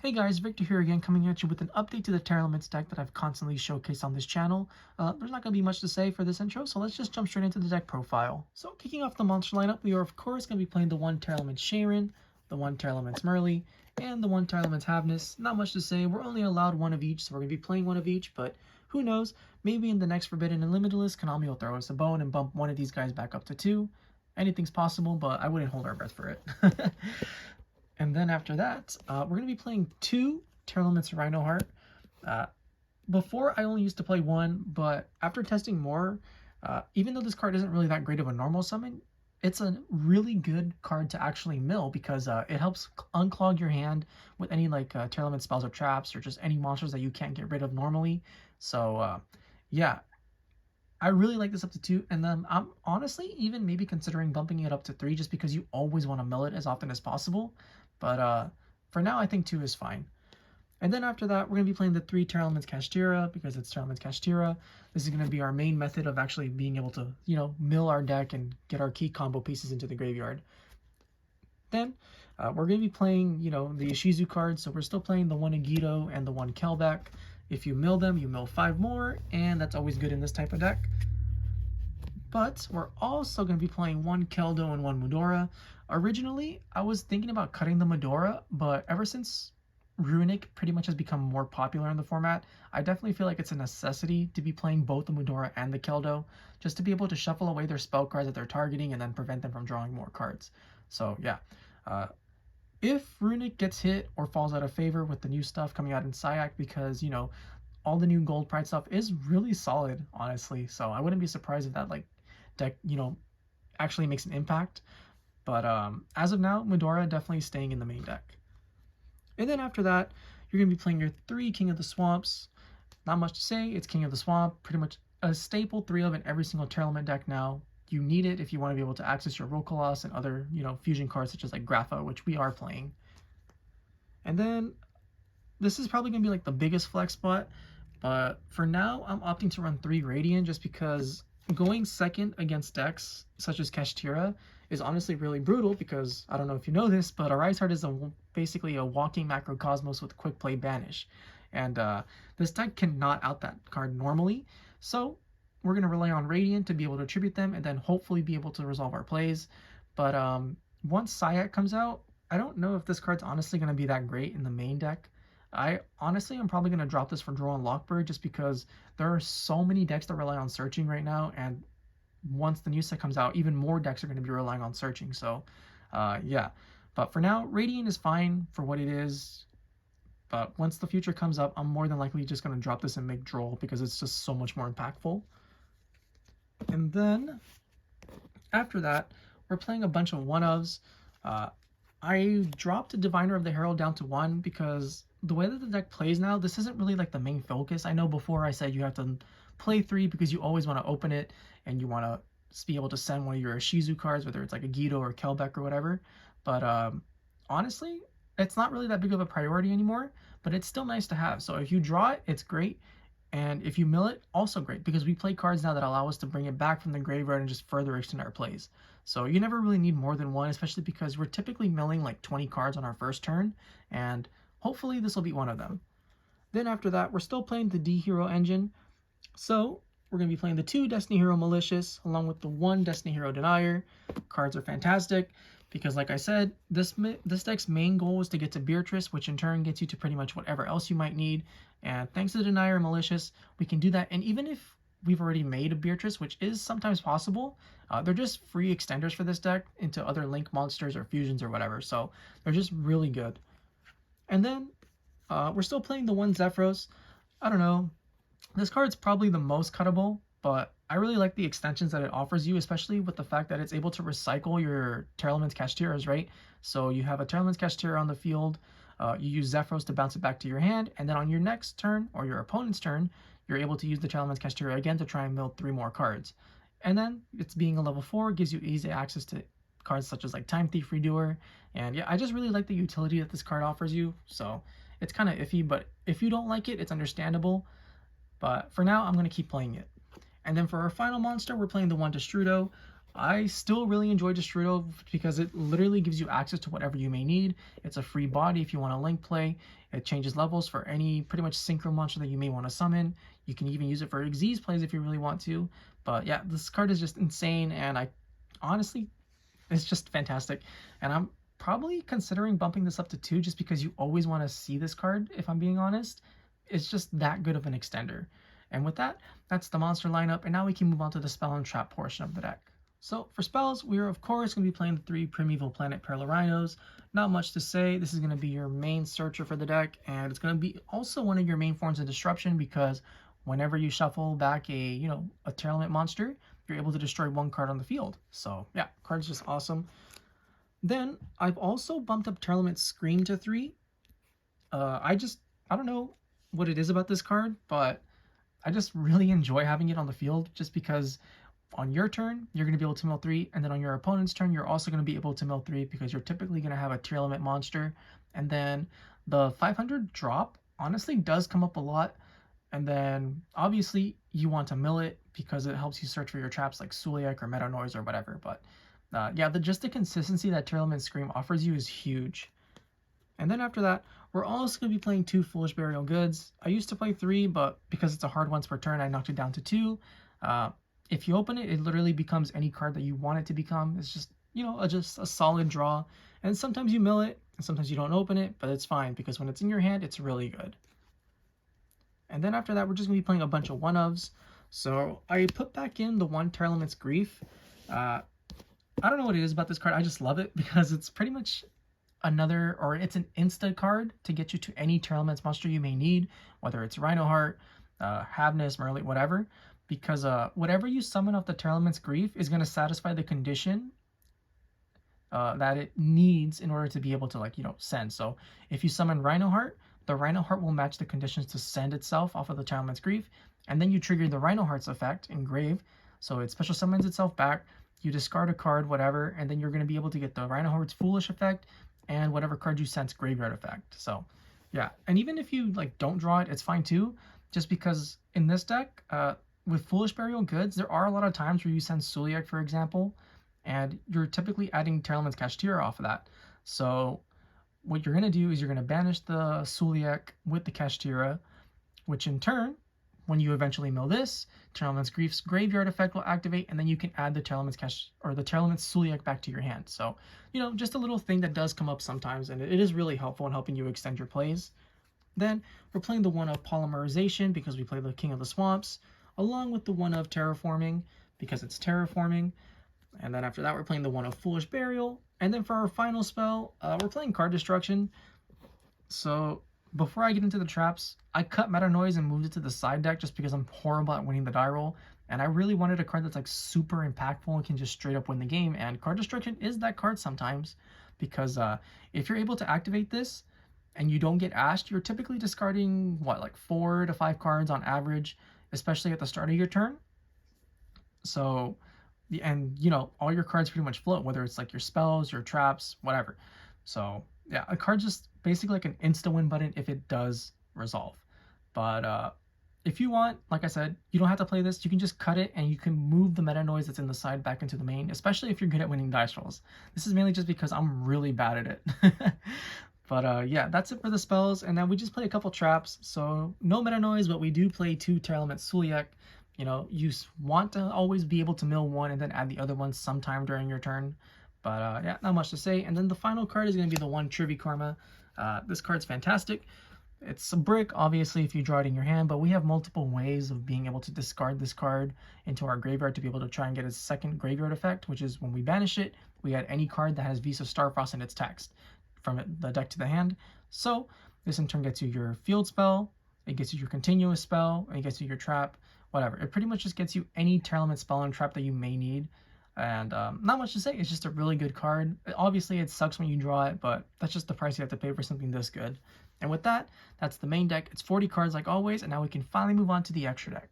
Hey guys, Victor here again, coming at you with an update to the Tearlaments deck that I've constantly showcased on this channel. There's not going to be much to say for this intro, so let's just jump straight into the deck profile. So kicking off the monster lineup, we are of course going to be playing the one Tearlaments Scheiren, the one Tearlaments Merrli, and the one Tearlaments Havnis. Not much to say, we're only allowed one of each, so we're going to be playing one of each, but who knows, maybe in the next Forbidden and Limitless, Konami will throw us a bone and bump one of these guys back up to 2. Anything's possible, but I wouldn't hold our breath for it. And then after that, we're going to be playing 2 Tearlaments Reinoheart. Before, I only used to play 1, but after testing more, even though this card isn't really that great of a normal summon, it's a really good card to actually mill because it helps unclog your hand with any like Tearlaments spells or traps or just any monsters that you can't get rid of normally. So yeah, I really like this up to 2, and then I'm honestly even maybe considering bumping it up to 3 just because you always want to mill it as often as possible. But for now, I think 2 is fine. And then after that, we're going to be playing the 3 Tearlaments Kashtira because it's Tearlaments Kashtira. This is going to be our main method of actually being able to, mill our deck and get our key combo pieces into the graveyard. Then we're going to be playing, the Ishizu cards. So we're still playing the one Agido and the one Kelbek. If you mill them, you mill 5 more, and that's always good in this type of deck. But we're also going to be playing one Keldo and one Mudora. Originally, I was thinking about cutting the Mudora, but ever since Runic pretty much has become more popular in the format, I definitely feel like it's a necessity to be playing both the Mudora and the Keldo, just to be able to shuffle away their spell cards that they're targeting and then prevent them from drawing more cards. So yeah, if Runic gets hit or falls out of favor with the new stuff coming out in Sulliek, because all the new gold pride stuff is really solid, honestly. So I wouldn't be surprised if that deck actually makes an impact. But as of now, Mudora definitely staying in the main deck. And then after that, you're going to be playing your 3 King of the Swamps. Not much to say, it's King of the Swamp, pretty much a staple 3 of in every single Tearlament deck now. You need it if you want to be able to access your rulkaloss and other, fusion cards such as like Grapha, which we are playing. And then this is probably going to be like the biggest flex spot, but for now, I'm opting to run 3 Radian just because going second against decks such as Kashtira is honestly really brutal because, I don't know if you know this, but a Rise Heart is basically a walking macrocosmos with quick play banish. And this deck cannot out that card normally, so we're going to rely on Radiant to be able to tribute them and then hopefully be able to resolve our plays. But once Sulliek comes out, I don't know if this card's honestly going to be that great in the main deck. I'm probably going to drop this for Draw and Lockbird just because there are so many decks that rely on searching right now, and once the new set comes out, even more decks are going to be relying on searching. So yeah, but for now, Radiant is fine for what it is, but once the future comes up, I'm more than likely just going to drop this and make Droll because it's just so much more impactful. And then after that, we're playing a bunch of one-ofs. I dropped Diviner of the Herald down to 1 because the way that the deck plays now, this isn't really like the main focus. I know before I said you have to play 3 because you always want to open it and you want to be able to send one of your Ishizu cards, whether it's like Agido or Kelbek or whatever. But honestly, it's not really that big of a priority anymore, but it's still nice to have. So if you draw it, it's great. And if you mill it, also great, because we play cards now that allow us to bring it back from the graveyard and just further extend our plays. So you never really need more than 1, especially because we're typically milling like 20 cards on our first turn, and hopefully this will be one of them. Then after that, we're still playing the D Hero engine. So we're going to be playing the 2 Destiny Hero Malicious along with the 1 Destiny Hero Denier. Cards are fantastic because, like I said, this deck's main goal is to get to Beatrice, which in turn gets you to pretty much whatever else you might need. And thanks to the Denier and Malicious, we can do that. And even if we've already made a Beatrice, which is sometimes possible, they're just free extenders for this deck into other Link monsters or fusions or whatever. So they're just really good. And then we're still playing the 1 Zephyros. I don't know. This card's probably the most cuttable, but I really like the extensions that it offers you, especially with the fact that it's able to recycle your Tearlaments Kashtiras, right? So you have a Tearlaments Kashtira on the field, you use Zephyros to bounce it back to your hand, and then on your next turn, or your opponent's turn, you're able to use the Tearlaments Kashtira again to try and mill 3 more cards. And then, it's being a level 4, gives you easy access to cards such as like Time Thief Redoer, and yeah, I just really like the utility that this card offers you, so it's kind of iffy, but if you don't like it, it's understandable. But for now, I'm going to keep playing it. And then for our final monster, we're playing the 1 Destrudo. I still really enjoy Destrudo because it literally gives you access to whatever you may need. It's a free body if you want to link play. It changes levels for any pretty much synchro monster that you may want to summon. You can even use it for Xyz plays if you really want to. But yeah, this card is just insane, and I honestly, it's just fantastic. And I'm probably considering bumping this up to 2 just because you always want to see this card, if I'm being honest. It's just that good of an extender. And with that, that's the monster lineup, and now we can move on to the spell and trap portion of the deck. So for spells, we are of course going to be playing the 3 Primeval Planet Perlereinos. Not much to say. This is going to be your main searcher for the deck, and it's going to be also one of your main forms of disruption because whenever you shuffle back a Tearlament monster, you're able to destroy 1 card on the field. So yeah, card's just awesome. Then I've also bumped up Tearlaments Scream to 3. I don't know what it is about this card, but I just really enjoy having it on the field just because on your turn, you're going to be able to mill 3, and then on your opponent's turn, you're also going to be able to mill 3 because you're typically going to have a Tearlament monster. And then the 500 drop honestly does come up a lot. And then obviously you want to mill it because it helps you search for your traps like Sulliek or Meta Noise or whatever. But yeah, just the consistency that Tearlaments Scream offers you is huge. And then after that, we're also going to be playing 2 Foolish Burial Goods. I used to play 3, but because it's a hard once per turn, I knocked it down to 2. If you open it, it literally becomes any card that you want it to become. It's just, just a solid draw. And sometimes you mill it, and sometimes you don't open it, but it's fine because when it's in your hand, it's really good. And then after that, we're just going to be playing a bunch of one-ofs. So I put back in the 1 Tearlaments Grief. I don't know what it is about this card. I just love it because it's pretty much it's an insta card to get you to any Tearlaments monster you may need, whether it's Reinoheart, Havnis, Merrli, whatever. Because whatever you summon off the Tearlaments Grief is going to satisfy the condition that it needs in order to be able to send. So if you summon Reinoheart, the Reinoheart will match the conditions to send itself off of the Tearlaments Grief, and then you trigger the Reinoheart's effect in Grave, so it special summons itself back, you discard a card, whatever, and then you're going to be able to get the Reinoheart's Foolish effect and whatever card you send's graveyard effect. So yeah, and even if you don't draw it, it's fine too, just because in this deck, with Foolish Burial Goods, there are a lot of times where you send Sulliek, for example, and you're typically adding Tearlaments Kashtira off of that. So what you're going to do is you're going to banish the Sulliek with the Kashtira, which in turn, when you eventually mill this, Tearlaments Grief's graveyard effect will activate, and then you can add the Tearlaments Sulliek back to your hand. So, just a little thing that does come up sometimes, and it is really helpful in helping you extend your plays. Then we're playing the 1 of Polymerization because we play the King of the Swamps, along with the 1 of Terraforming because it's Terraforming. And then after that, we're playing the 1 of Foolish Burial. And then for our final spell, we're playing Card Destruction. So before I get into the traps, I cut Meta Noise and moved it to the side deck just because I'm horrible at winning the die roll. And I really wanted a card that's super impactful and can just straight up win the game. And Card Destruction is that card sometimes because if you're able to activate this and you don't get ashed, you're typically discarding 4 to 5 cards on average, especially at the start of your turn. So, and all your cards pretty much float, whether it's your spells, your traps, whatever. So yeah, a card's just basically like an insta win button if it does resolve. But if you want, like I said, you don't have to play this. You can just cut it and you can move the Meta Noise that's in the side back into the main, especially if you're good at winning dice rolls. This is mainly just because I'm really bad at it. But yeah, that's it for the spells, and then we just play a couple traps. So no Meta Noise, but we do play 2 Tearlaments Sulliek. You want to always be able to mill 1 and then add the other one sometime during your turn. But yeah, not much to say. And then the final card is going to be the 1 Trivikarma. This card's fantastic. It's a brick, obviously, if you draw it in your hand, but we have multiple ways of being able to discard this card into our graveyard to be able to try and get its second graveyard effect, which is when we banish it, we add any card that has Vis of Starfrost in its text from the deck to the hand. So this in turn gets you your field spell, it gets you your continuous spell, it gets you your trap, whatever. It pretty much just gets you any Tearlament spell and trap that you may need. And not much to say, it's just a really good card. Obviously it sucks when you draw it, but that's just the price you have to pay for something this good. And with that, that's the main deck. It's 40 cards like always, and now we can finally move on to the extra deck.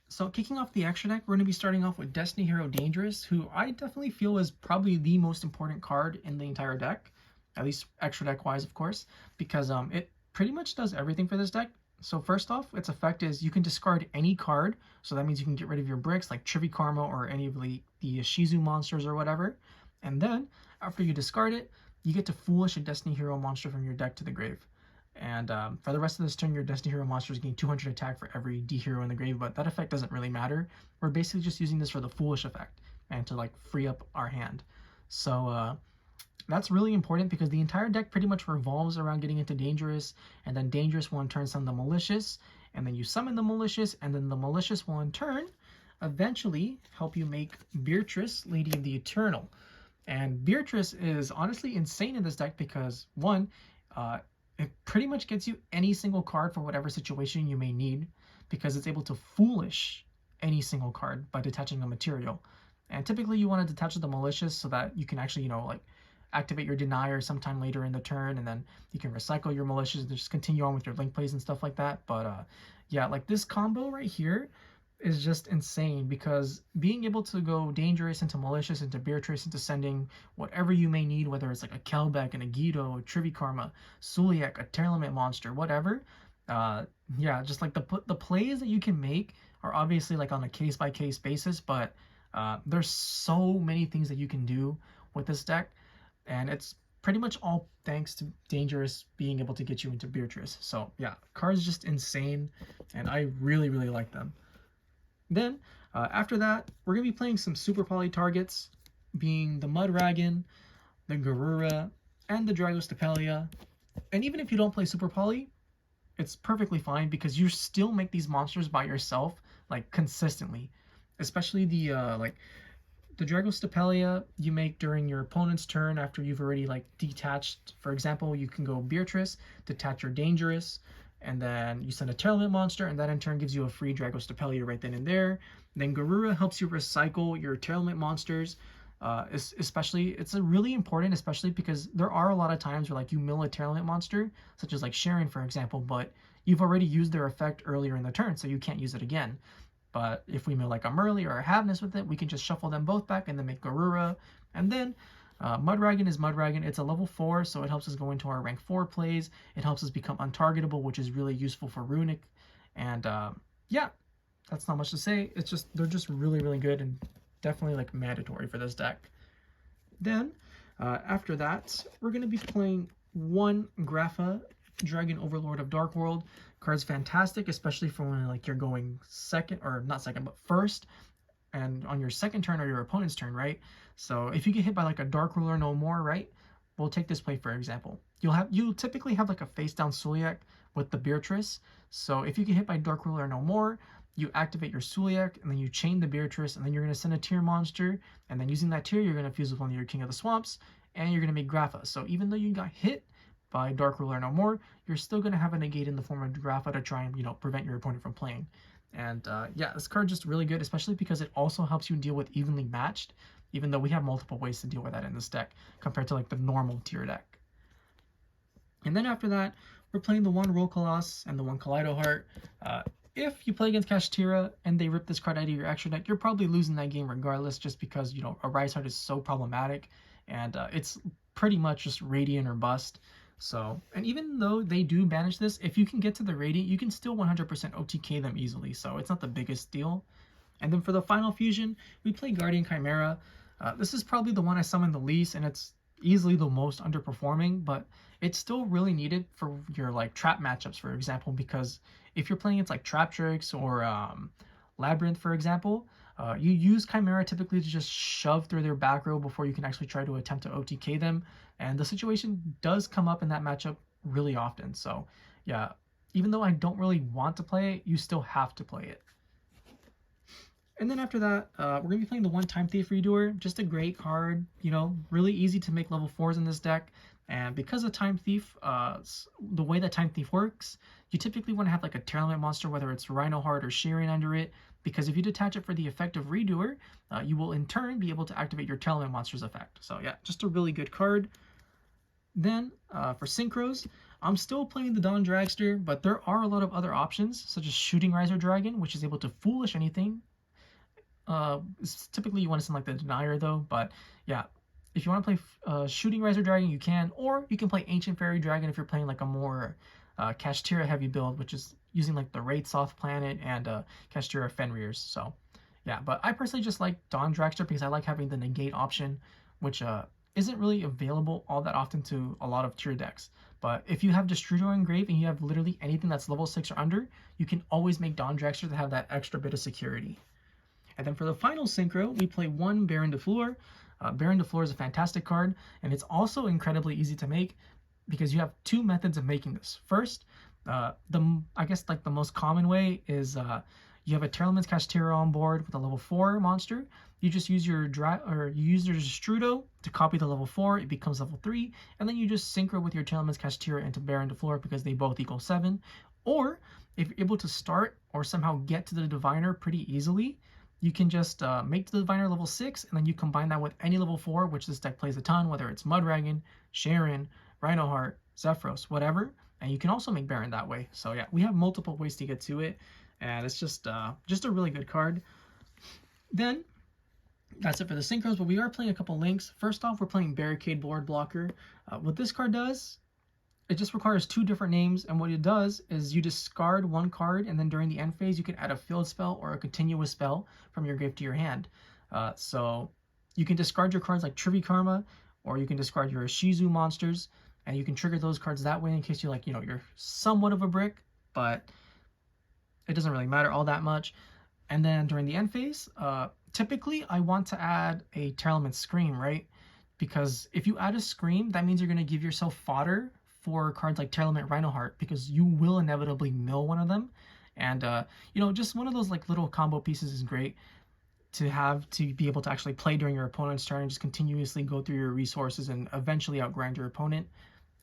So kicking off the extra deck, we're going to be starting off with Destiny Hero Dangerous, who I definitely feel is probably the most important card in the entire deck, at least extra deck wise, of course, because it pretty much does everything for this deck. So first off, its effect is you can discard any card. So that means you can get rid of your bricks like Trivikarma or any of the Shizu monsters or whatever. And then after you discard it, you get to foolish a Destiny Hero monster from your deck to the grave. And for the rest of this turn, your Destiny Hero monsters gain 200 attack for every D hero in the grave, but that effect doesn't really matter. We're basically just using this for the foolish effect and to like free up our hand. So that's really important because the entire deck pretty much revolves around getting into dangerous, and then dangerous one turns on the malicious, and then you summon the malicious, and then the malicious will in turn eventually help you make Beatrice, Lady of the Eternal. And Beatrice is honestly insane in this deck because one, it pretty much gets you any single card for whatever situation you may need because it's able to foolish any single card by detaching a material. And typically you want to detach the malicious so that you can actually, like activate your denier sometime later in the turn, and then you can recycle your malicious and just continue on with your link plays and stuff like that. But yeah, like this combo right here is just insane because being able to go dangerous into malicious into Beatrice into sending whatever you may need, whether it's like a Kelbek, an Agido, a Trivikarma, sulliek, a Tearlament monster, whatever. Yeah, just like the plays that you can make are obviously like on a case by case basis, but there's so many things that you can do with this deck. And it's pretty much all thanks to Dangerous being able to get you into Beatrice. So yeah, cards just insane, and I really, really like them. Then, after that, we're going to be playing some Super Poly targets, being the Mudragon, the Garura, and the Dragostapelia. And even if you don't play Super Poly, it's perfectly fine because you still make these monsters by yourself, like, consistently. Especially the Dragostapelia you make during your opponent's turn after you've already like detached. For example, you can go Beatrice, detach your Dangerous, and then you send a Tearlament monster, and that in turn gives you a free Dragostapelia right then and there. Then Garura helps you recycle your Tearlament monsters. Especially, it's really important, especially because there are a lot of times where like you mill a Tearlament monster, such as like Scheiren, for example, but you've already used their effect earlier in the turn, so you can't use it again. But if we mill like a Merrli or a Havnis with it, we can just shuffle them both back and then make Garura. And then Mudragon is Mudragon. It's a level 4, so it helps us go into our rank 4 plays. It helps us become untargetable, which is really useful for Runic. And yeah, that's not much to say. It's just, they're just really, really good and definitely like mandatory for this deck. Then after that, we're going to be playing one Grapha, Dragon Overlord of Dark World. Card's fantastic, especially for when like you're going second, or not second, but first, and on your second turn or your opponent's turn, right? So if you get hit by like a Dark Ruler no more, right? We'll take this play for example. You'll typically have like a face down sulliek with the Beatrice. So if you get hit by Dark Ruler no more, you activate your sulliek and then you chain the Beatrice, and then you're going to send a tier monster, and then using that tier you're going to fuse with one of your King of the Swamps, and you're going to make Grapha. So even though you got hit by Dark Ruler no more, you're still going to have a negate in the form of Grapha to try and, prevent your opponent from playing. And yeah, this card just really good, especially because it also helps you deal with evenly matched, even though we have multiple ways to deal with that in this deck compared to like the normal tier deck. And then after that, we're playing the one rulkaloss and the one Kaleidoheart. If you play against Kashtira and they rip this card out of your extra deck, you're probably losing that game regardless, just because, a Rise Heart is so problematic, and it's pretty much just Radian or bust. So, and even though they do banish this, if you can get to the Radiant, you can still 100% OTK them easily, so it's not the biggest deal. And then for the final fusion, we play Guardian Chimera. This is probably the one I summoned the least, and it's easily the most underperforming, but it's still really needed for your like trap matchups, for example, because if you're playing against like Trap Tricks or Labyrinth, for example, you use Chimera typically to just shove through their back row before you can actually try to attempt to OTK them, and the situation does come up in that matchup really often. So yeah, even though I don't really want to play it, you still have to play it. And then after that, we're going to be playing the one Time Thief Redoer. Just a great card, really easy to make level 4s in this deck. And because of Time Thief, the way that Time Thief works, you typically want to have like a Tearlaments monster, whether it's Reinoheart or Scheiren under it, because if you detach it for the effect of Redoer, you will in turn be able to activate your Tearlaments monster's effect. So yeah, just a really good card. Then for Synchros, I'm still playing the Dawn Dragster, but there are a lot of other options, such as Shooting Riser Dragon, which is able to foolish anything. Typically you want to send like the Denier though, but yeah, if you want to play Shooting Riser Dragon, you can, or you can play Ancient Fairy Dragon if you're playing like a more Kashtira heavy build, which is using like the Wraith Soft Planet and Kashtira Fenrir's. So yeah, but I personally just like Dawn Dragster because I like having the negate option, which isn't really available all that often to a lot of tier decks. But if you have Destrudo in grave and you have literally anything that's level 6 or under, you can always make Dawn Dragster to have that extra bit of security. And then for the final synchro, we play one Baron de Fleur. Baron de Fleur is a fantastic card, and it's also incredibly easy to make because you have two methods of making this. First, I guess like the most common way is you have a Tearlaments Kashtira on board with a level 4 monster. You just use your Destrudo to copy the level 4, it becomes level 3, and then you just synchro with your Tearlaments Kashtira into Baron de Fleur because they both equal 7. Or if you're able to start or somehow get to the Diviner pretty easily, you can just make the Diviner level 6, and then you combine that with any level 4, which this deck plays a ton, whether it's Mudragon, Scheiren, Reinoheart, Zephyros, whatever, and you can also make Baron that way. So yeah, we have multiple ways to get to it, and it's just a really good card. Then that's it for the synchros, but we are playing a couple links. First off, we're playing Barricade Board Blocker. What this card does, it just requires 2 different names, and what it does is you discard 1 card, and then during the end phase, you can add a field spell or a continuous spell from your grave to your hand. So you can discard your cards like Trivikarma, or you can discard your Shizu monsters, and you can trigger those cards that way in case you're like, you're somewhat of a brick, but it doesn't really matter all that much. And then during the end phase, typically I want to add a Tearlaments Scream, right? Because if you add a Scream, that means you're going to give yourself fodder for cards like Tearlaments Reinoheart, because you will inevitably mill one of them. And, just one of those like little combo pieces is great to have to be able to actually play during your opponent's turn and just continuously go through your resources and eventually outgrind your opponent.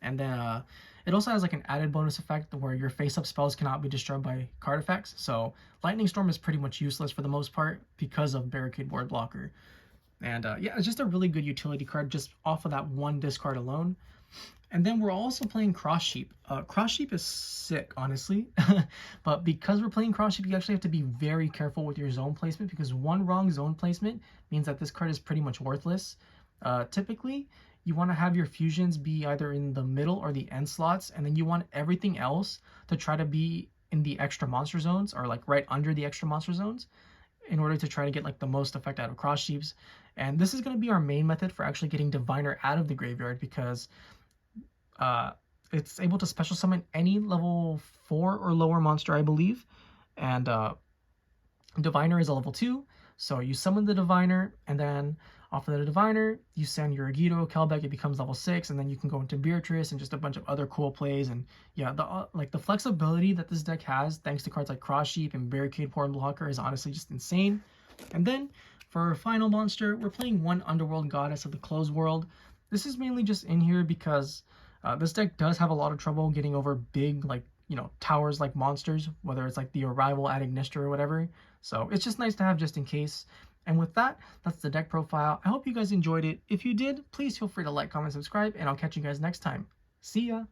And then it also has like an added bonus effect where your face-up spells cannot be destroyed by card effects. So Lightning Storm is pretty much useless for the most part because of Barricade Board Blocker. And yeah, it's just a really good utility card just off of that 1 discard alone. And then we're also playing Cross Sheep. Cross Sheep is sick, honestly. But because we're playing Cross Sheep, you actually have to be very careful with your zone placement, because 1 wrong zone placement means that this card is pretty much worthless. Typically, you want to have your fusions be either in the middle or the end slots, and then you want everything else to try to be in the extra monster zones, or like right under the extra monster zones, in order to try to get like the most effect out of Cross Sheeps. And this is going to be our main method for actually getting Diviner out of the graveyard, because it's able to special summon any level 4 or lower monster, I believe. And Diviner is a level 2, so you summon the Diviner, and then off of the Diviner, you send your Agido, Kelbek, it becomes level 6, and then you can go into Beatrice and just a bunch of other cool plays. And yeah, the flexibility that this deck has, thanks to cards like Cross Sheep and Barricade Board Blocker, is honestly just insane. And then for our final monster, we're playing one Underworld Goddess of the Closed World. This is mainly just in here because this deck does have a lot of trouble getting over big, like, towers like monsters, whether it's like the Arrival at Ignister or whatever. So it's just nice to have just in case. And with that, that's the deck profile. I hope you guys enjoyed it. If you did, please feel free to like, comment, subscribe, and I'll catch you guys next time. See ya!